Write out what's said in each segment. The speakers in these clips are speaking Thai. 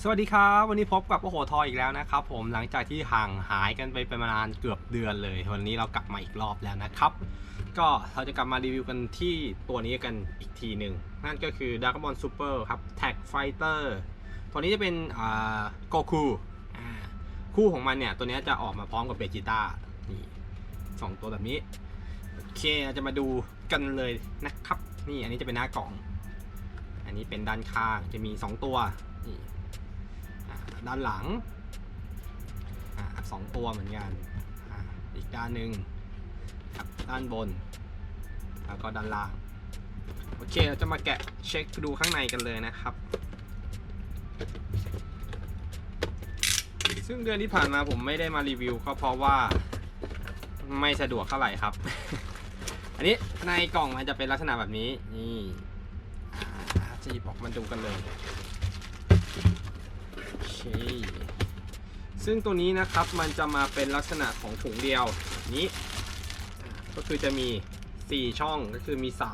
สวัสดีครับวันนี้พบกับโอ้โหทอยอีกแล้วนะครับผมหลังจากที่ห่างหายกันไปประมาณเกือบเดือนเลยวันนี้เรากลับมาอีกรอบแล้วนะครับก็เราจะกลับมารีวิวกันที่ตัวนี้กันอีกทีหนึ่งนั่นก็คือ Dragon Ball Super ครับ Tag Fighter ตัวนี้จะเป็นโกคูคู่ของมันเนี่ยตัวนี้จะออกมาพร้อมกับเบจิต้านี่2ตัวแบบนี้โอเคเราจะมาดูกันเลยนะครับนี่อันนี้จะเป็นหน้ากล่องอันนี้เป็นด้านข้างจะมี2ตัวนี่ด้านหลัง2ตัวเหมือนกันอีกด้านหนึ่งกับด้านบนแล้วก็ด้านล่างโอเคเราจะมาแกะเช็คดูข้างในกันเลยนะครับซึ่งเดือนที่ผ่านมาผมไม่ได้มารีวิวก็เพราะว่าไม่สะดวกเท่าไหร่ครับ อันนี้ในกล่องมันจะเป็นลักษณะแบบนี้นี่จะหยิบออกมาดูกันเลยซึ่งตัวนี้นะครับมันจะมาเป็นลักษณะของถุงเดียวนี้ก็คือจะมี4ช่องก็คือมีเสา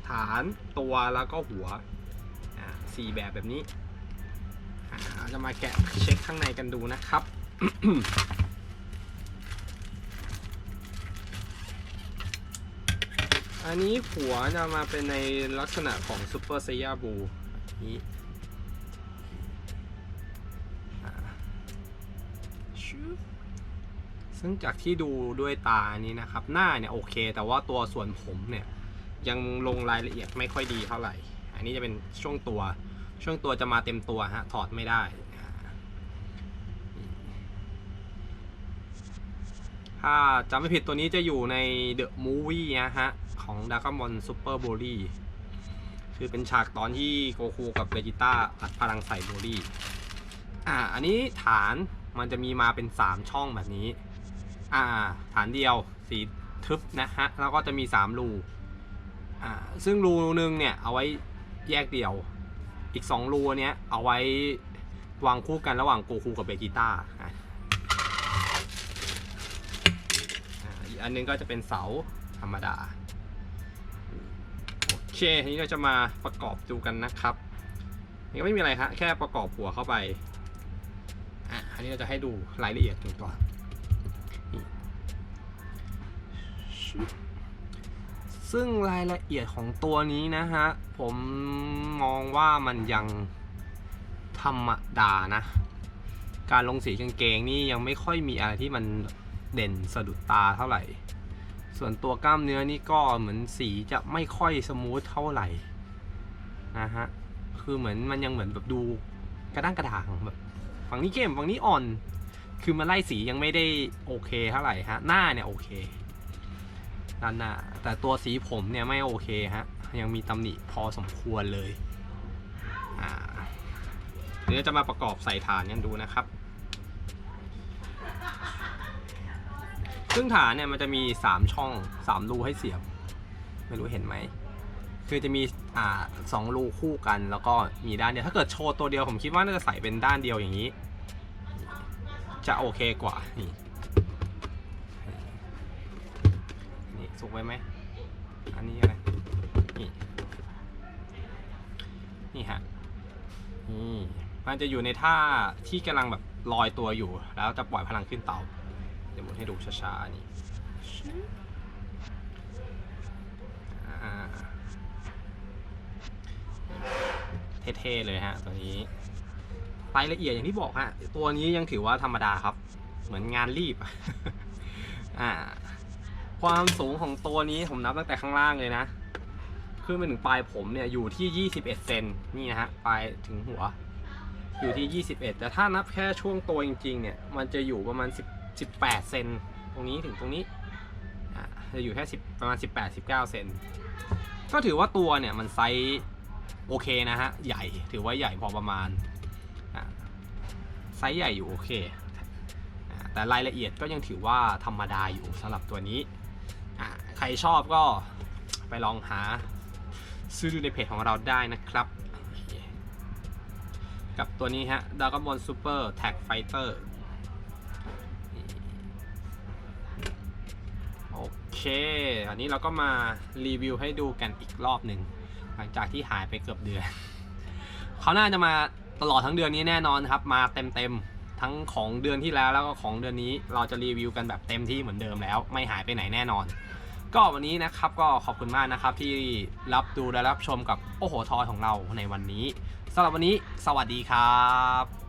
ฐานตัวแล้วก็หัว4แบบนี้จะมาแกะเช็คข้างในกันดูนะครับ อันนี้หัวจะมาเป็นในลักษณะของ Super Saiyan Blue นี้ซึ่งจากที่ดูด้วยตานี้นะครับหน้าเนี่ยโอเคแต่ว่าตัวส่วนผมเนี่ยยังลงรายละเอียดไม่ค่อยดีเท่าไหร่อันนี้จะเป็นช่วงตัวจะมาเต็มตัวฮะถอดไม่ได้ถ้าจำไม่ผิดตัวนี้จะอยู่ใน The Movie นะฮะของ Dragon Ball Super Broly คือเป็นฉากตอนที่โกคูกับเวจิต้าอัดพลังใส่โบลี่อันนี้ฐานมันจะมีมาเป็น3ช่องแบบนี้ฐานเดียวสีทึบนะฮะแล้วก็จะมี3รูซึ่งรูนึงเนี่ยเอาไว้แยกเดี่ยวอีก2รูเนี้ยเอาไว้วางคู่กันระหว่างโกคูกับเบจิต้าอีกอันนึงก็จะเป็นเสาธรรมดาโอเคทีนี้เราจะมาประกอบดูกันนะครับนี่ก็ไม่มีอะไรฮะแค่ประกอบหัวเข้าไปอันนี้เราจะให้ดูรายละเอียดกันก่อนซึ่งรายละเอียดของตัวนี้นะฮะผมมองว่ามันยังธรรมดานะการลงสีกางเกงนี่ยังไม่ค่อยมีอะไรที่มันเด่นสะดุดตาเท่าไหร่ส่วนตัวกล้ามเนื้อนี่ก็เหมือนสีจะไม่ค่อยสมูทเท่าไหร่นะฮะคือเหมือนมันยังเหมือนแบบดูกระด้างกระด่างแบบฝั่งนี้เข้มฝั่งนี้อ่อนคือมาไล่สียังไม่ได้โอเคเท่าไหร่ฮะหน้าเนี่ยโอเคด้านหน้าแต่ตัวสีผมเนี่ยไม่โอเคฮะยังมีตำหนิพอสมควรเลยเดี๋ยวจะมาประกอบใส่ฐานกันดูนะครับซึ่งฐานเนี่ยมันจะมี3ช่อง3รูให้เสียบไม่รู้เห็นไหมคือจะมี2รูคู่กันแล้วก็มีด้านเดียวถ้าเกิดโชว์ตัวเดียวผมคิดว่าน่าจะใส่เป็นด้านเดียวอย่างนี้จะโอเคกว่านี่สุกไว้ไหมอันนี้อะไรนี่ฮะนี่มันจะอยู่ในท่าที่กำลังแบบลอยตัวอยู่แล้วจะปล่อยพลังขึ้นเตาเดี๋ยวหมุนให้ดูช้าๆนี่เท่ๆเลยฮะตัวนี้รายละเอียดอย่างที่บอกฮะตัวนี้ยังถือว่าธรรมดาครับเหมือนงานรีบ ความสูงของตัวนี้ผมนับตั้งแต่ข้างล่างเลยนะขึ้นไปถึงปลายผมเนี่ยอยู่ที่21เซนนี่นะฮะปลายถึงหัวอยู่ที่21แต่ถ้านับแค่ช่วงตัวจริงๆเนี่ยมันจะอยู่ประมาณ18เซนตรงนี้ถึงตรงนี้จะอยู่แค่ประมาณ18-19เซนก็ถือว่าตัวเนี่ยมันไซส์โอเคนะฮะใหญ่ถือว่าใหญ่พอประมาณไซส์ใหญ่อยู่โอเคแต่รายละเอียดก็ยังถือว่าธรรมดาอยู่สำหรับตัวนี้ใครชอบก็ไปลองหาซื้อดูในเพจของเราได้นะครับกับตัวนี้ฮะ Dragon Ball Super Tag Fighter โอเคอันนี้เราก็มารีวิวให้ดูกันอีกรอบหนึ่งหลังจากที่หายไปเกือบเดือนเขาน่าจะมา ตลอดทั้งเดือนนี้แน่นอนครับมาเต็มทั้งของเดือนที่แล้วแล้วก็ของเดือนนี้เราจะรีวิวกันแบบเต็มที่เหมือนเดิมแล้วไม่หายไปไหนแน่นอนก็วันนี้นะครับก็ขอบคุณมากนะครับที่รับดูและรับชมกับโอ้โหทอยของเราในวันนี้สำหรับวันนี้สวัสดีครับ